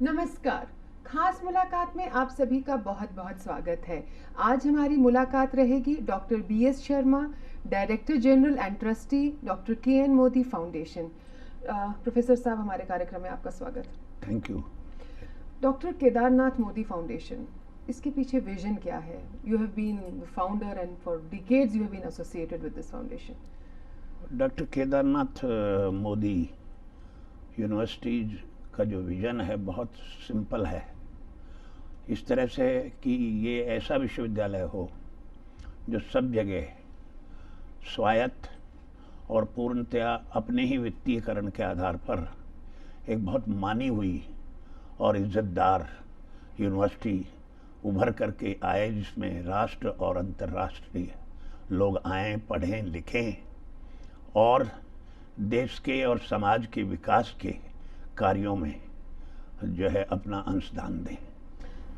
नमस्कार। खास मुलाकात में आप सभी का बहुत बहुत स्वागत है। आज हमारी मुलाकात रहेगी doctor BS Sharma, director general and trustee doctor KN Modi foundation. Professor साहब, हमारे कार्यक्रम में आपका स्वागत। Thank you. Doctor Kedarnath Modi foundation, इसके पीछे विजन क्या है? You have been founder and for decades you have been associated with this foundation. Doctor Kedarnath Modi universities का जो विज़न है बहुत सिंपल है, इस तरह से कि ये ऐसा विश्वविद्यालय हो जो सब जगह स्वायत्त और पूर्णतया अपने ही वित्तीयकरण के आधार पर एक बहुत मानी हुई और इज्जतदार यूनिवर्सिटी उभर करके आए, जिसमें राष्ट्र और अंतर्राष्ट्रीय लोग आएँ, पढ़ें, लिखें और देश के और समाज के विकास के कार्यों में जो है अपना अंशदान दें।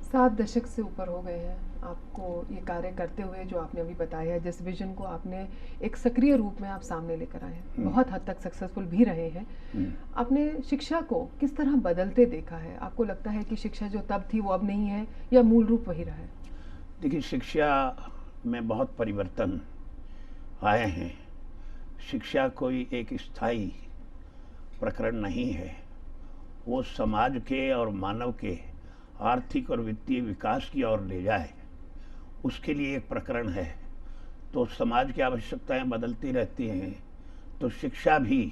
7 दशक से ऊपर हो गए हैं आपको ये कार्य करते हुए, जो आपने अभी बताया है, जिस विजन को आपने एक सक्रिय रूप में आप सामने लेकर आए हैं, बहुत हद तक सक्सेसफुल भी रहे हैं। आपने शिक्षा को किस तरह बदलते देखा है? आपको लगता है कि शिक्षा जो तब थी वो अब नहीं है, या मूल रूप वही रहा है? देखिए, शिक्षा में बहुत परिवर्तन आए हैं। शिक्षा कोई एक स्थायी प्रकरण नहीं है, वो समाज के और मानव के आर्थिक और वित्तीय विकास की ओर ले जाए, उसके लिए एक प्रकरण है। तो समाज की आवश्यकताएं बदलती रहती हैं, तो शिक्षा भी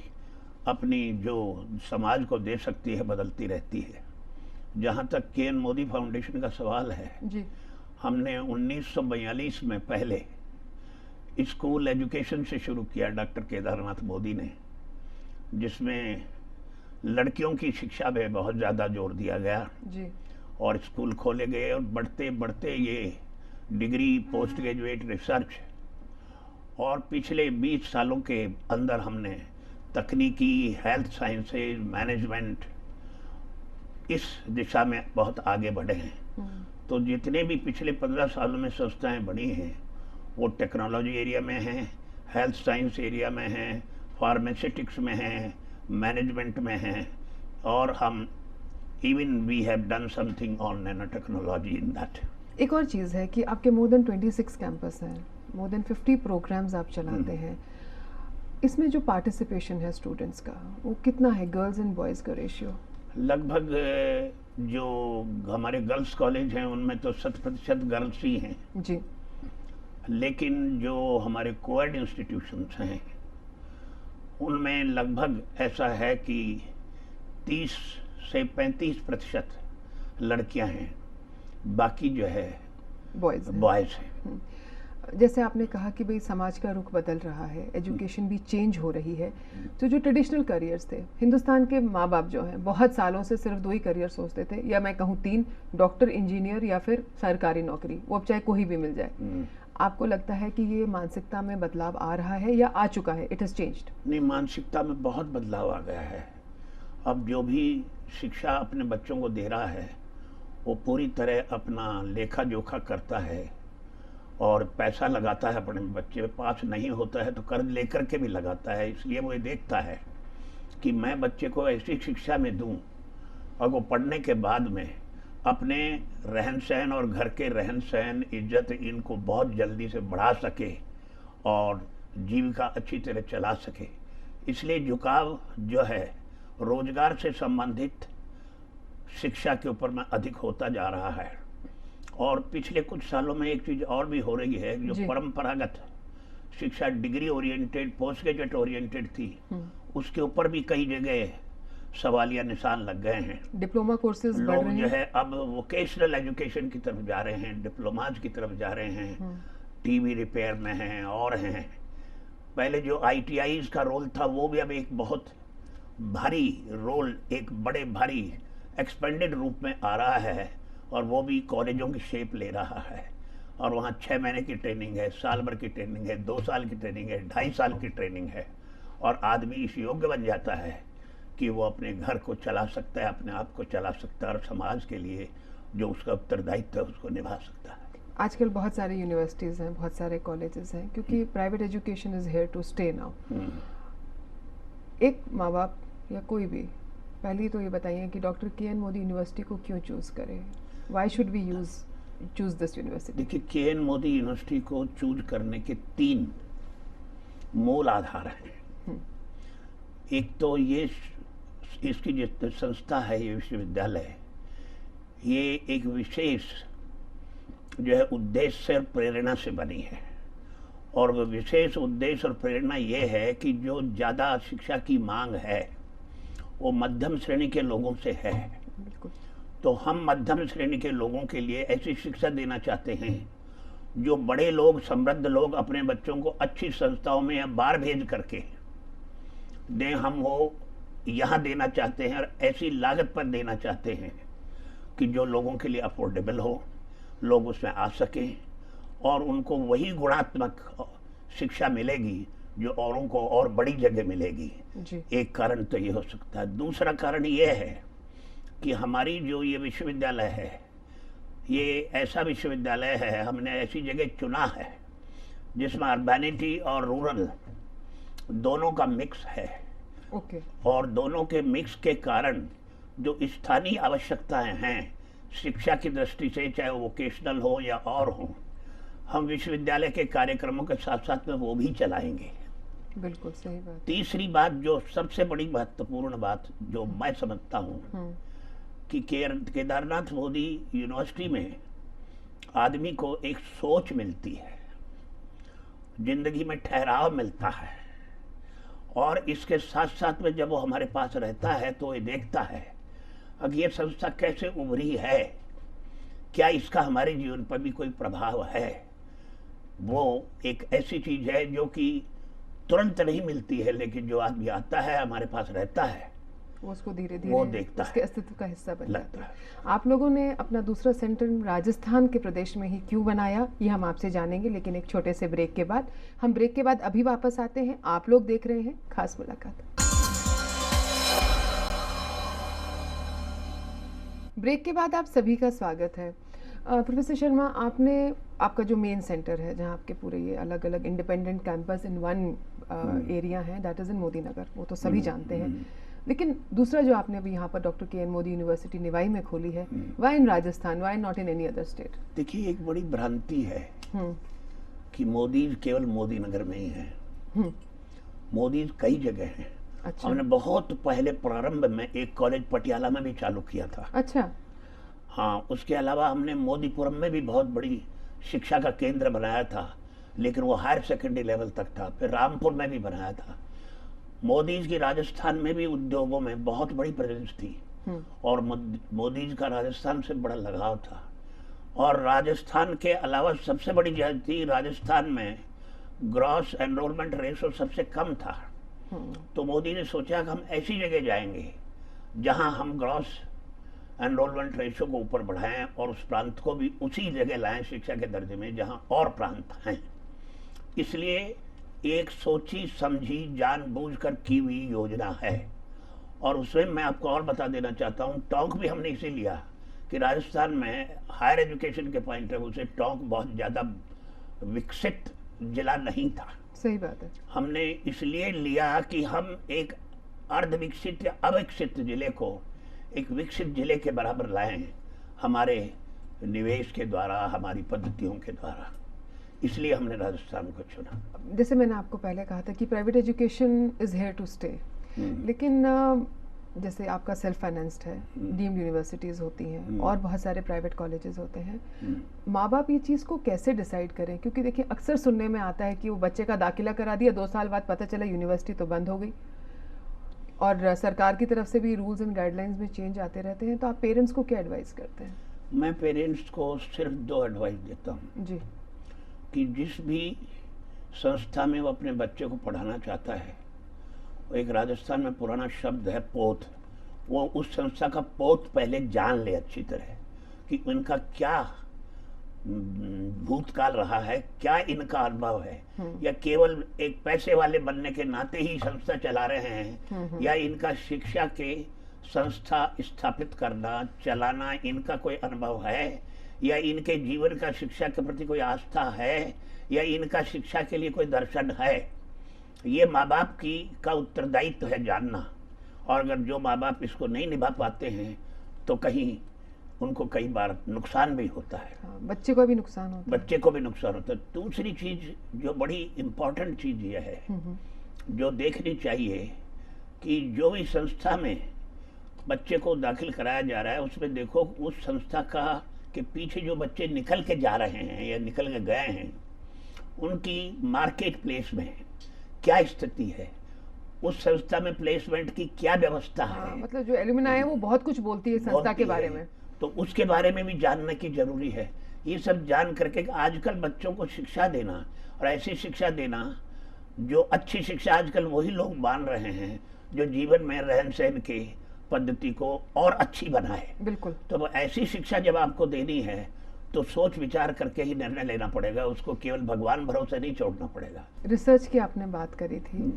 अपनी जो समाज को दे सकती है बदलती रहती है। जहाँ तक KN मोदी फाउंडेशन का सवाल है जी, हमने 1942 में पहले स्कूल एजुकेशन से शुरू किया डॉक्टर केदारनाथ मोदी ने, जिसमें लड़कियों की शिक्षा में बहुत ज़्यादा जोर दिया गया जी, और स्कूल खोले गए, और बढ़ते बढ़ते ये डिग्री, पोस्ट ग्रेजुएट, रिसर्च, और पिछले 20 सालों के अंदर हमने तकनीकी, हेल्थ साइंसेज, मैनेजमेंट, इस दिशा में बहुत आगे बढ़े हैं। तो जितने भी पिछले 15 सालों में संस्थाएं बनी हैं वो टेक्नोलॉजी एरिया में हैं, हेल्थ साइंस एरिया में हैं, फार्मास्यूटिक्स में हैं, मैनेजमेंट में हैं, और हम even we have done something on nano technology in that. एक और चीज़ है कि आपके मोर देन 26 कैंपस हैं, मोर देन 50 प्रोग्राम्स आप चलाते हैं। इसमें जो पार्टिसिपेशन है स्टूडेंट्स का, वो कितना है? गर्ल्स एंड बॉयज़ का रेशियो? लगभग जो हमारे गर्ल्स कॉलेज हैं उनमें तो 100% गर्ल्स ही हैं, जी, लेकिन जो हमारे कोएड इंस्टीट्यूशंस हैं उनमें लगभग ऐसा है कि 30 से 35% लड़कियां हैं, बाकी जो है बॉयज़ बॉयज़ हैं। जैसे आपने कहा कि भाई समाज का रुख बदल रहा है, एजुकेशन भी चेंज हो रही है, तो जो ट्रेडिशनल करियर्स थे, हिंदुस्तान के माँ बाप जो हैं बहुत सालों से सिर्फ 2 ही करियर सोचते थे, या मैं कहूँ 3, डॉक्टर, इंजीनियर या फिर सरकारी नौकरी, वो अब चाहे कोई भी मिल जाए। आपको लगता है कि ये मानसिकता में बदलाव आ रहा है या आ चुका है? It has changed? नहीं, मानसिकता में बहुत बदलाव आ गया है। अब जो भी शिक्षा अपने बच्चों को दे रहा है वो पूरी तरह अपना लेखा जोखा करता है और पैसा लगाता है। अपने बच्चे पास नहीं होता है तो कर्ज लेकर के भी लगाता है, इसलिए वो ये देखता है कि मैं बच्चे को ऐसी शिक्षा में दूं और वो पढ़ने के बाद में अपने रहन सहन और घर के रहन सहन, इज्जत, इनको बहुत जल्दी से बढ़ा सके और जीविका अच्छी तरह चला सके। इसलिए झुकाव जो है रोजगार से संबंधित शिक्षा के ऊपर में अधिक होता जा रहा है। और पिछले कुछ सालों में एक चीज़ और भी हो रही है, जो परंपरागत शिक्षा degree oriented, post graduate oriented थी, उसके ऊपर भी कई जगह सवालिया निशान लग गए हैं। डिप्लोमा कोर्सेज बढ़ लोग रहे जो हैं। है अब वोकेशनल एजुकेशन की तरफ जा रहे हैं, डिप्लोमाज की तरफ जा रहे हैं, टीवी रिपेयर में हैं और हैं। पहले जो ITIs का रोल था वो भी अब एक बहुत भारी रोल, एक बड़े भारी एक्सपेंडेड रूप में आ रहा है, और वो भी कॉलेजों की शेप ले रहा है। और वहाँ 6 महीने की ट्रेनिंग है, साल भर की ट्रेनिंग है, 2 साल की ट्रेनिंग है, 2.5 साल की ट्रेनिंग है, और आदमी इस योग्य बन जाता है कि वो अपने घर को चला सकता है, अपने आप को चला सकता है, और समाज के लिए जो उसका उत्तरदायित्व है उसको निभा सकता है। आजकल बहुत सारे यूनिवर्सिटीज़ हैं, बहुत सारे कॉलेजेस हैं, क्योंकि private education is here to stay now. एक माँ बाप या कोई भी पहले तो ये बताइए कि डॉक्टर के.एन. मोदी यूनिवर्सिटी को क्यों चूज़ करें? Why should we choose this university? देखिए, के.एन. मोदी यूनिवर्सिटी को चूज करने के 3 मूल आधार हैं। एक तो ये इसकी जो संस्था है, ये विश्वविद्यालय, ये एक विशेष जो है उद्देश्य और प्रेरणा से बनी है। और वो विशेष उद्देश्य और प्रेरणा ये है कि जो ज़्यादा शिक्षा की मांग है वो मध्यम श्रेणी के लोगों से है। बिल्कुल। तो हम मध्यम श्रेणी के लोगों के लिए ऐसी शिक्षा देना चाहते हैं जो बड़े लोग, समृद्ध लोग अपने बच्चों को अच्छी संस्थाओं में या बाहर भेज करके दें, हम वो यहाँ देना चाहते हैं और ऐसी लागत पर देना चाहते हैं कि जो लोगों के लिए अफोर्डेबल हो, लोग उसमें आ सकें और उनको वही गुणात्मक शिक्षा मिलेगी जो औरों को और बड़ी जगह मिलेगी। जी। एक कारण तो ये हो सकता है। दूसरा कारण ये है कि हमारी जो ये विश्वविद्यालय है, ये ऐसा विश्वविद्यालय है, हमने ऐसी जगह चुना है जिसमें अर्बैनिटी और रूरल दोनों का मिक्स है। ओके। और दोनों के मिक्स के कारण जो स्थानीय आवश्यकताएं हैं शिक्षा की दृष्टि से, चाहे वो वोकेशनल हो या और हो, हम विश्वविद्यालय के कार्यक्रमों के साथ साथ में वो भी चलाएंगे। बिल्कुल सही बात। तीसरी बात, जो सबसे बड़ी महत्वपूर्ण बात जो मैं समझता हूँ कि केदारनाथ मोदी यूनिवर्सिटी में आदमी को एक सोच मिलती है, जिंदगी में ठहराव मिलता है, और इसके साथ साथ में जब वो हमारे पास रहता है तो ये देखता है अब ये संस्था कैसे उभरी है, क्या इसका हमारे जीवन पर भी कोई प्रभाव है। वो एक ऐसी चीज है जो कि तुरंत नहीं मिलती है, लेकिन जो आदमी आता है, हमारे पास रहता है, वो उसको धीरे वो धीरे देखता उसके है, अस्तित्व का हिस्सा बन लगता जाता है। है। आप लोगों ने अपना दूसरा सेंटर राजस्थान के प्रदेश में ही क्यों बनाया, ये हम आपसे जानेंगे, लेकिन एक छोटे से ब्रेक के बाद। हम ब्रेक के बाद अभी वापस आते हैं। आप लोग देख रहे हैं खास मुलाकात। ब्रेक के बाद आप सभी का स्वागत है। प्रोफेसर शर्मा, आपका जो मेन सेंटर है, जहाँ आपके पूरे ये अलग अलग independent campus in one area है, दैट इज़ इन मोदी नगर, वो तो सभी जानते हैं। लेकिन दूसरा जो आपने अभी यहाँ पर doctor K N. Modi university Niwai में खोली है, why in Rajasthan, why not in any other state? देखिए, एक बड़ी भ्रांति है कि मोदी केवल मोदी नगर में ही है। मोदी कई जगह हैं। अच्छा। हमने बहुत पहले प्रारंभ में एक कॉलेज पटियाला में भी चालू किया था। अच्छा। हाँ, उसके अलावा हमने मोदीपुरम में भी बहुत बड़ी शिक्षा का केंद्र बनाया था, लेकिन वो हायर सेकेंडरी लेवल तक था। फिर रामपुर में भी बनाया था। मोदी की राजस्थान में भी उद्योगों में बहुत बड़ी प्रेजेंस थी, और मोदी का राजस्थान से बड़ा लगाव था। और राजस्थान के अलावा सबसे बड़ी चीज थी, राजस्थान में ग्रॉस एनरोलमेंट रेशो सबसे कम था। तो मोदी ने सोचा कि हम ऐसी जगह जाएंगे जहां हम ग्रॉस एनरोलमेंट रेशो को ऊपर बढ़ाएं और उस प्रांत को भी उसी जगह लाएं शिक्षा के दर्जे में जहां और प्रांत हैं। इसलिए एक सोची समझी जानबूझकर की हुई योजना है। और उसमें मैं आपको और बता देना चाहता हूँ, टोंक भी हमने इसे लिया कि राजस्थान में हायर एजुकेशन के पॉइंट ऑफ व्यू से टोंक बहुत ज़्यादा विकसित जिला नहीं था। सही बात है। हमने इसलिए लिया कि हम एक अर्धविकसित या अविकसित जिले को एक विकसित जिले के बराबर लाएं, हमारे निवेश के द्वारा, हमारी पद्धतियों के द्वारा। इसलिए हमने राजस्थान को चुना। जैसे मैंने आपको पहले कहा था कि private education is here to stay, लेकिन जैसे आपका सेल्फ फाइनेंस्ड है, डीम्ड यूनिवर्सिटीज़ होती हैं और बहुत सारे प्राइवेट कॉलेजेस होते हैं। माँ बाप ये चीज़ को कैसे डिसाइड करें? क्योंकि देखिए, अक्सर सुनने में आता है कि वो बच्चे का दाखिला करा दिया, 2 साल बाद पता चला यूनिवर्सिटी तो बंद हो गई, और सरकार की तरफ से भी रूल्स एंड गाइडलाइंस में चेंज आते रहते हैं। तो आप पेरेंट्स को क्या एडवाइस करते हैं? मैं पेरेंट्स को सिर्फ 2 एडवाइस देता हूँ जी। कि जिस भी संस्था में वो अपने बच्चे को पढ़ाना चाहता है, वो एक राजस्थान में पुराना शब्द है पोत, वो उस संस्था का पोत पहले जान ले अच्छी तरह कि उनका क्या भूतकाल रहा है, क्या इनका अनुभव है, या केवल एक पैसे वाले बनने के नाते ही संस्था चला रहे हैं, या इनका शिक्षा के संस्था स्थापित करना, चलाना, इनका कोई अनुभव है, या इनके जीवन का शिक्षा के प्रति कोई आस्था है, या इनका शिक्षा के लिए कोई दर्शन है। ये माँ बाप का उत्तरदायित्व है जानना। और अगर जो माँ बाप इसको नहीं निभा पाते हैं तो कहीं उनको कई बार नुकसान भी होता है, हाँ, बच्चे को भी नुकसान होता है। बच्चे को भी नुकसान होता है। दूसरी चीज जो बड़ी इम्पोर्टेंट चीज ये है जो देखनी चाहिए कि जो भी संस्था में बच्चे को दाखिल कराया जा रहा है उसमें देखो उस संस्था का के पीछे जो बच्चे निकल के जा रहे हैं या निकल के गए हैं उनकी मार्केट प्लेस में क्या स्थिति है, उस संस्था में प्लेसमेंट की क्या व्यवस्था हाँ, है। मतलब जो एलुमनाई है वो बहुत कुछ बोलती है संस्था के बारे में। तो उसके बारे में भी जानने की जरूरी है। ये सब जान करके आजकल बच्चों को शिक्षा देना और ऐसी शिक्षा देना जो अच्छी शिक्षा आजकल वही लोग मान रहे हैं जो जीवन में रहन सहन के पद्धति को और अच्छी बनाए। बिल्कुल। तो ऐसी शिक्षा जब आपको देनी है तो सोच विचार करके ही निर्णय लेना पड़ेगा, उसको केवल भगवान भरोसे नहीं छोड़ना पड़ेगा। रिसर्च की आपने बात करी थी,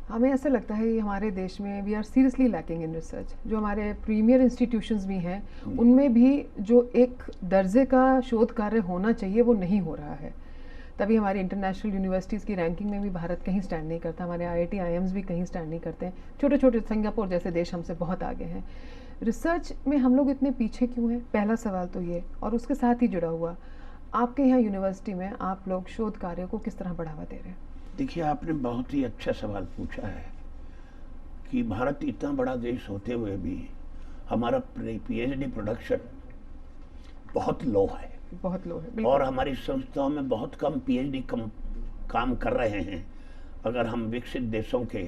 हमें ऐसा लगता है कि हमारे देश में we are seriously lacking in research. जो हमारे प्रीमियर इंस्टीट्यूशंस भी हैं उनमें भी जो एक दर्जे का शोध कार्य होना चाहिए वो नहीं हो रहा है। तभी हमारी इंटरनेशनल यूनिवर्सिटीज़ की रैंकिंग में भी भारत कहीं स्टैंड नहीं करता, हमारे IIT IIMs भी कहीं स्टैंड नहीं करते हैं। छोटे छोटे सिंगापुर जैसे देश हमसे बहुत आगे हैं। रिसर्च में हम लोग इतने पीछे क्यों हैं, पहला सवाल तो ये। और उसके साथ ही जुड़ा हुआ, आपके यहाँ यूनिवर्सिटी में आप लोग शोध कार्य को किस तरह बढ़ावा दे रहे हैं? देखिए, आपने बहुत ही अच्छा सवाल पूछा है कि भारत इतना बड़ा देश होते हुए भी हमारा PhD प्रोडक्शन बहुत लो है, बहुत लो है। और हमारी संस्थाओं में बहुत कम PhD काम कर रहे हैं। अगर हम विकसित देशों के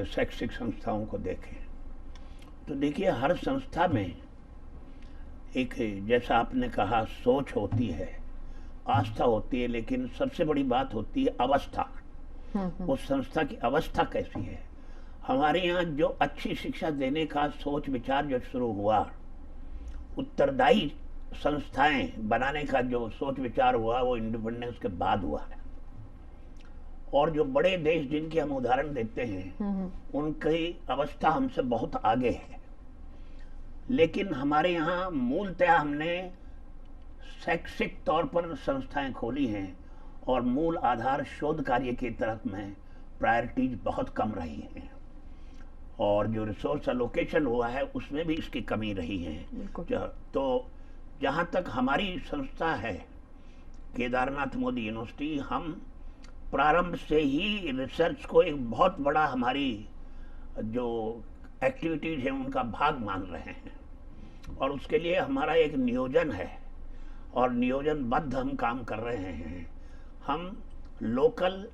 शैक्षिक संस्थाओं को देखें तो देखिए हर संस्था में एक, जैसा आपने कहा, सोच होती है, आस्था होती है, लेकिन सबसे बड़ी बात होती है अवस्था। उस संस्था की अवस्था कैसी है। हमारे यहाँ जो अच्छी शिक्षा देने का सोच विचार जो शुरू हुआ, उत्तरदायी संस्थाएं बनाने का जो सोच विचार हुआ वो इंडिपेंडेंस के बाद हुआ है। और जो बड़े देश जिनके हम उदाहरण देते हैं उनकी अवस्था हमसे बहुत आगे है। लेकिन हमारे यहाँ मूलतः हमने शैक्षिक तौर पर संस्थाएं खोली हैं और मूल आधार शोध कार्य की तरफ में प्रायोरिटीज बहुत कम रही हैं, और जो रिसोर्स एलोकेशन हुआ है उसमें भी इसकी कमी रही है। तो जहाँ तक हमारी संस्था है केदारनाथ मोदी यूनिवर्सिटी, हम प्रारंभ से ही रिसर्च को एक बहुत बड़ा हमारी जो एक्टिविटीज है उनका भाग मान रहे हैं, और उसके लिए हमारा एक नियोजन है और नियोजनबद्ध हम काम कर रहे हैं। हम लोकल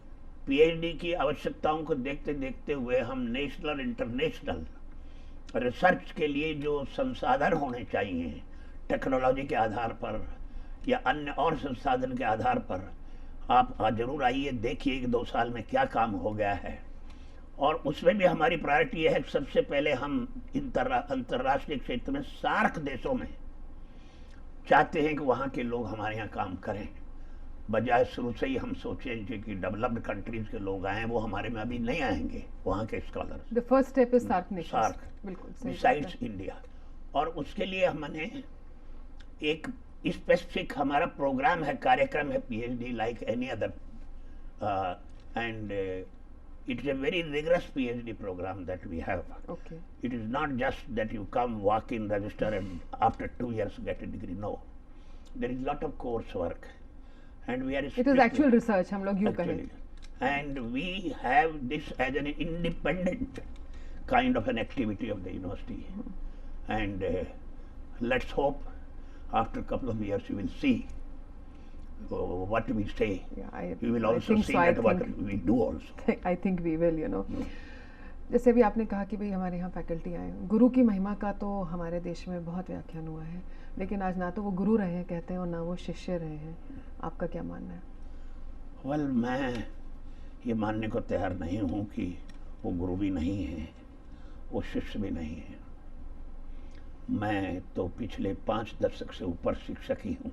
PhD की आवश्यकताओं को देखते देखते हुए हम नेशनल इंटरनेशनल रिसर्च के लिए जो संसाधन होने चाहिए टेक्नोलॉजी के आधार पर या अन्य और संसाधन के आधार पर, आप जरूर आइए, देखिए 1-2 साल में क्या काम हो गया है। और उसमें भी हमारी प्रायोरिटी है कि सबसे पहले हम अंतर्राष्ट्रीय क्षेत्र में सार्क देशों में चाहते हैं कि वहाँ के लोग हमारे यहाँ काम करें, बजाय शुरू से ही हम सोचें कि डेवलप्ड कंट्रीज के लोग आए, वो हमारे में अभी नहीं आएंगे वहाँ के scholars. The first step is SAARC nations. SAARC, बिल्कुल सही, बिसाइड्स इंडिया। और उसके लिए हमने एक स्पेसिफिक हमारा प्रोग्राम है, कार्यक्रम है, PhD like any other, and it is a very rigorous PhD program that we have. Okay. It is not just that you come, walk in, register, and after 2 years get a degree. No, there is a lot of coursework, and we are. It is actual research. हम लोग यूँ कहें. And we have this as an independent kind of an activity of the university, and let's hope after a couple of years you will see what we say. You will also see that what we do also. I think we will, you know. जैसे भी आपने कहा कि भाई हमारे यहाँ faculty आए, गुरु की महिमा का तो हमारे देश में बहुत व्याख्यान हुआ है, लेकिन आज ना तो वो गुरु रहे हैं कहते हैं और ना वो शिष्य रहे हैं। आपका क्या मानना है? Well, मैं ये मानने को तैयार नहीं हूँ कि वो गुरु भी नहीं है, वो शिष्य भी नहीं है। मैं तो पिछले 5 दशक से ऊपर शिक्षक ही हूँ,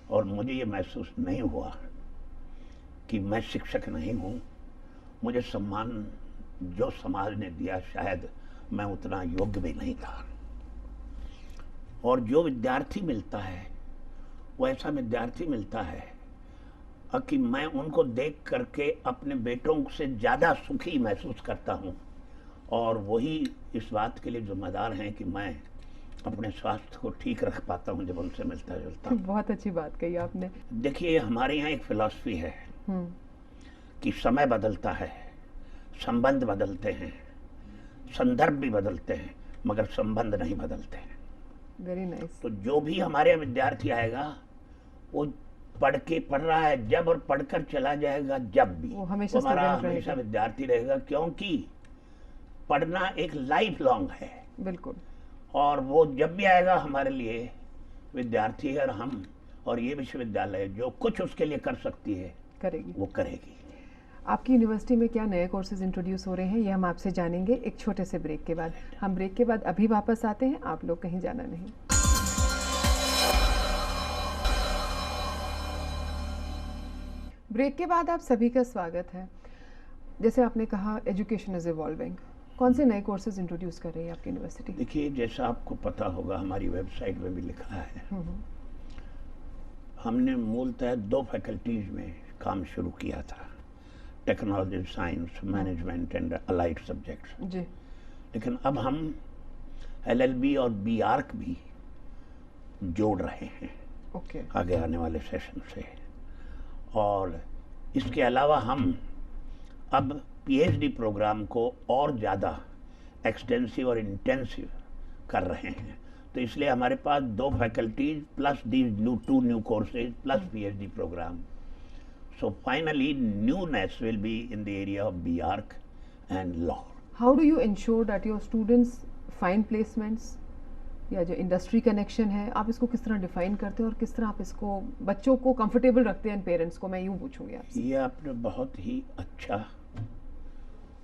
और मुझे ये महसूस नहीं हुआ कि मैं शिक्षक नहीं हूँ। मुझे सम्मान जो समाज ने दिया शायद मैं उतना योग्य भी नहीं था, और जो विद्यार्थी मिलता है वो ऐसा विद्यार्थी मिलता है कि मैं उनको देख करके अपने बेटों से ज़्यादा सुखी महसूस करता हूँ, और वही इस बात के लिए जिम्मेदार हैं कि मैं अपने स्वास्थ्य को ठीक रख पाता हूँ जब उनसे मिलता जुलता हूँ। बहुत अच्छी बात कही आपने। देखिए, हमारे यहाँ एक फिलॉसफी है हम्म, कि समय बदलता है, संबंध बदलते हैं, संदर्भ भी बदलते हैं, मगर संबंध नहीं बदलते हैं। Very nice. तो जो भी हमारे यहाँ विद्यार्थी आएगा वो पढ़ रहा है जब, और पढ़कर चला जाएगा जब भी, वो हमेशा हमारा student हमेशा रहेगा। विद्यार्थी रहेगा, क्योंकि पढ़ना एक लाइफ लॉन्ग है। बिल्कुल। और वो जब भी आएगा हमारे लिए विद्यार्थी है, और हम और ये विश्वविद्यालय जो कुछ उसके लिए कर सकती है करेगी। वो करेगी। आपकी यूनिवर्सिटी में क्या नए कोर्सेज इंट्रोड्यूस हो रहे हैं, ये हम आपसे जानेंगे एक छोटे से ब्रेक के बाद। हम ब्रेक के बाद अभी वापस आते हैं, आप लोग कहीं जाना नहीं। ब्रेक के बाद आप सभी का स्वागत है। जैसे आपने कहा, एजुकेशन इज इवॉल्विंग। कौन से नए कोर्सेज इंट्रोड्यूस कर रही है आपकी यूनिवर्सिटी? देखिए, जैसा आपको पता होगा, हमारी वेबसाइट में भी लिखा है, हमने मूलतः 2 फैकल्टीज में काम शुरू किया था, technology, science, management and allied subjects. जी। लेकिन अब हम LLB और BArch भी जोड़ रहे हैं ओके। आगे आने वाले सेशन से। और इसके अलावा हम अब PhD प्रोग्राम को और ज़्यादा एक्सटेंसिव और इंटेंसिव कर रहे हैं। तो इसलिए हमारे पास 2 faculties plus these 2 new courses plus PhD programme. So finally, newness will be in the area of BArch and law. How do you ensure that your students find placements? या जो इंडस्ट्री कनेक्शन है, आप इसको किस तरह define करते हैं और किस तरह आप इसको बच्चों को कंफर्टेबल रखते हैं, पेरेंट्स को? मैं यूँ पूछूंगी आपसे। ये आपने बहुत ही अच्छा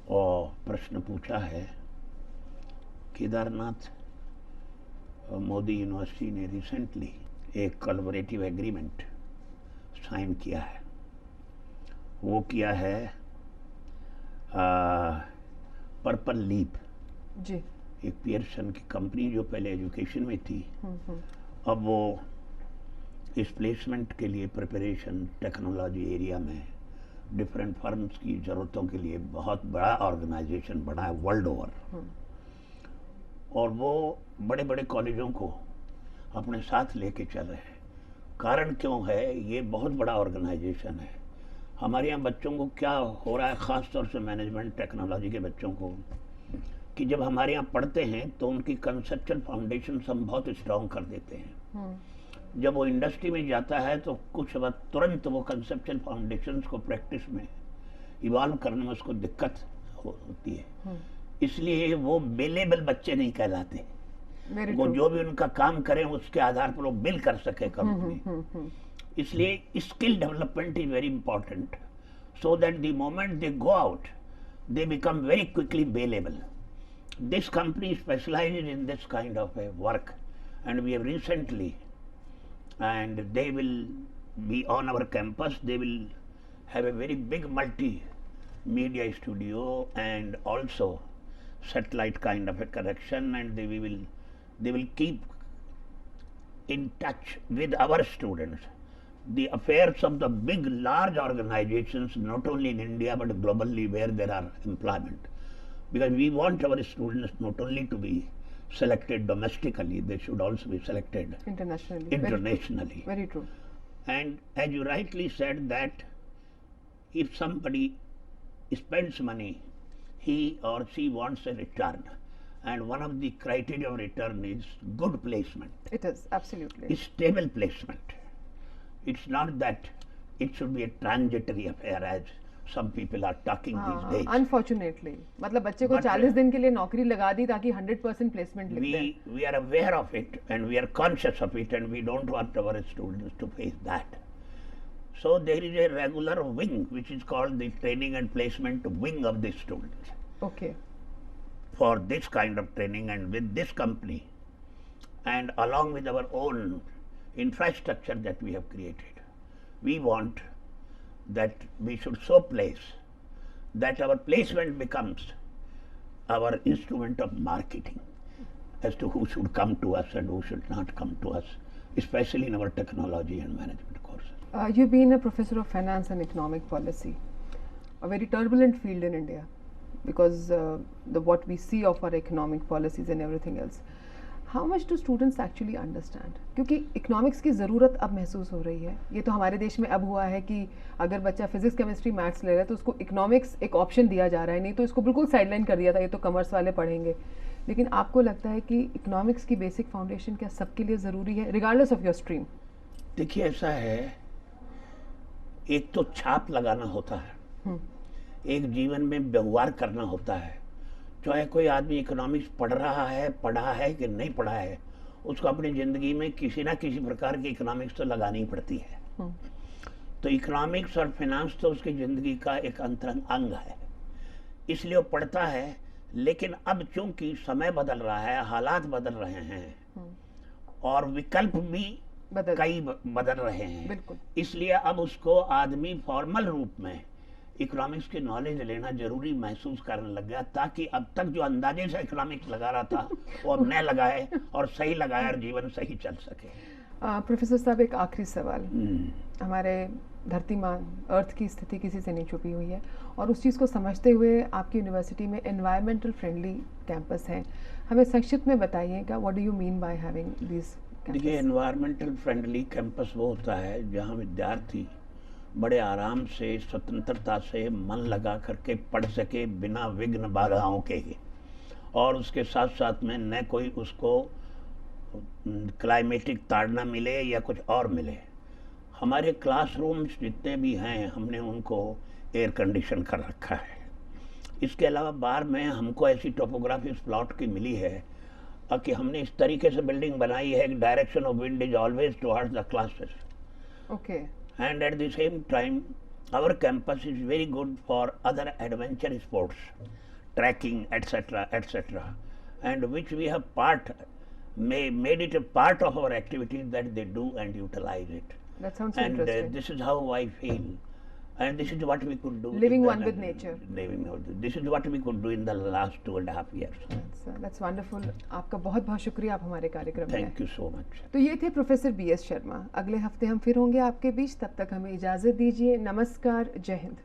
और प्रश्न पूछा है। केदारनाथ मोदी यूनिवर्सिटी ने रिसेंटली एक कोलैबोरेटिव एग्रीमेंट साइन किया है। वो किया है पर्पल लीप, जी। एक पियर्सन की कंपनी जो पहले एजुकेशन में थी, अब वो इस प्लेसमेंट के लिए प्रिपरेशन टेक्नोलॉजी एरिया में डिफरेंट फर्म्स की ज़रूरतों के लिए बहुत बड़ा ऑर्गेनाइजेशन बना है वर्ल्ड ओवर। और वो बड़े बड़े कॉलेजों को अपने साथ लेके चल रहे हैं। कारण क्यों है? ये बहुत बड़ा ऑर्गेनाइजेशन है। हमारे यहाँ बच्चों को क्या हो रहा है, ख़ास तौर से मैनेजमेंट टेक्नोलॉजी के बच्चों को, कि जब हमारे यहाँ पढ़ते हैं तो उनकी कंसेप्चुअल फाउंडेशन हम बहुत स्ट्रॉन्ग कर देते हैं। जब वो इंडस्ट्री में जाता है तो कुछ वक्त तुरंत वो कंसेप्चुअल फाउंडेशंस को प्रैक्टिस में इवॉल्व करने में उसको दिक्कत होती है। इसलिए वो बिलेबल बच्चे नहीं कहलाते। वो जो भी उनका काम करें उसके आधार पर वो बिल कर सके कंपनी। इसलिए skill development is very important, so that the moment they go out they become very quickly bailable. This company specializes in this kind of a work, and we have recently, and they will be on our campus. They will have a very big multimedia studio and also satellite kind of a connection, and they will keep in touch with our students. The affairs of the big, large organizations, not only in India but globally, where there are employment. Because we want our students not only to be selected domestically, they should also be selected internationally. Very true. And as you rightly said, that if somebody spends money, he or she wants a return. And one of the criteria of return is good placement. It is, absolutely. Stable placement. It's not that it should be a transitory affair as some people are talking these days. Unfortunately, मतलब बच्चे को 40 दिन के लिए नौकरी लगा दी ताकि 100% placement लिख दें। We are aware of it and we are conscious of it, and we don't want our students to face that. So there is a regular wing which is called the training and placement wing of the students. Okay. For this kind of training, and with this company, and along with our own infrastructure that we have created, we want that we should so place that our placement becomes our instrument of marketing as to who should come to us and who should not come to us, especially in our technology and management courses. You've been a professor of finance and economic policy, a very turbulent field in India. because the what we see of our economic policies and everything else. How much do students actually understand? क्योंकि economics की ज़रूरत अब महसूस हो रही है. ये तो हमारे देश में अब हुआ है कि अगर बच्चा फिजिक्स केमिस्ट्री मैथ्स ले रहा है तो उसको इकोनॉमिक्स एक ऑप्शन दिया जा रहा है, नहीं तो इसको बिल्कुल साइडलाइन कर दिया था, ये तो कॉमर्स वाले पढ़ेंगे. लेकिन आपको लगता है कि इकोनॉमिक्स की बेसिक फाउंडेशन क्या सबके लिए ज़रूरी है, रिगार्डलेस ऑफ योर स्ट्रीम? देखिए, ऐसा है, एक तो छाप लगाना होता है, एक जीवन में व्यवहार करना होता है. चाहे कोई आदमी इकोनॉमिक्स पढ़ा है कि नहीं पढ़ा है, उसको अपनी ज़िंदगी में किसी ना किसी प्रकार की इकोनॉमिक्स तो लगानी ही पड़ती है. तो इकोनॉमिक्स और फाइनेंस तो उसकी ज़िंदगी का एक अंतरंग अंग है, इसलिए वो पढ़ता है. लेकिन अब चूंकि समय बदल रहा है, हालात बदल रहे हैं और विकल्प भी कई बदल रहे हैं, इसलिए अब उसको आदमी फॉर्मल रूप में इकोनॉमिक्स की नॉलेज लेना जरूरी महसूस करने लग गया, ताकि अब तक जो अंदाजे से इकोनॉमिक्स लगा रहा था वो अब न लगाए और सही लगाए और जीवन सही चल सके. प्रोफेसर साहब, एक आखिरी सवाल. हमारे धरती माँ अर्थ की स्थिति किसी से नहीं छुपी हुई है और उस चीज़ को समझते हुए आपकी यूनिवर्सिटी में एनवायरमेंटल फ्रेंडली कैंपस है. हमें संक्षिप्त में बताइएगा, what do you mean by having this? देखिए, एनवायरमेंटल फ्रेंडली कैंपस वो होता है जहाँ विद्यार्थी बड़े आराम से, स्वतंत्रता से मन लगा करके पढ़ सके बिना विघ्न बाधाओं के ही, और उसके साथ साथ में न कोई उसको क्लाइमेटिक ताड़ना मिले या कुछ और मिले. हमारे क्लासरूम्स जितने भी हैं, हमने उनको एयर कंडीशन कर रखा है. इसके अलावा बाहर में हमको ऐसी टोपोग्राफी प्लॉट की मिली है कि हमने इस तरीके से बिल्डिंग बनाई है, direction of wind is always towards the classes. Okay. And at the same time, our campus is very good for other adventure sports, trekking, etc., and which we have made it a part of our activities that they do and utilize it. That sounds and interesting. This is how I feel, and this is what we could do. Living one with nature. This is what we could do in the last 2.5 years. That's wonderful. आपका बहुत बहुत शुक्रिया, आप हमारे कार्यक्रम में. Thank you so much. तो ये थे प्रोफेसर BS शर्मा. अगले हफ्ते हम फिर होंगे आपके बीच. तब तक हमें इजाज़त दीजिए. नमस्कार. जय हिंद.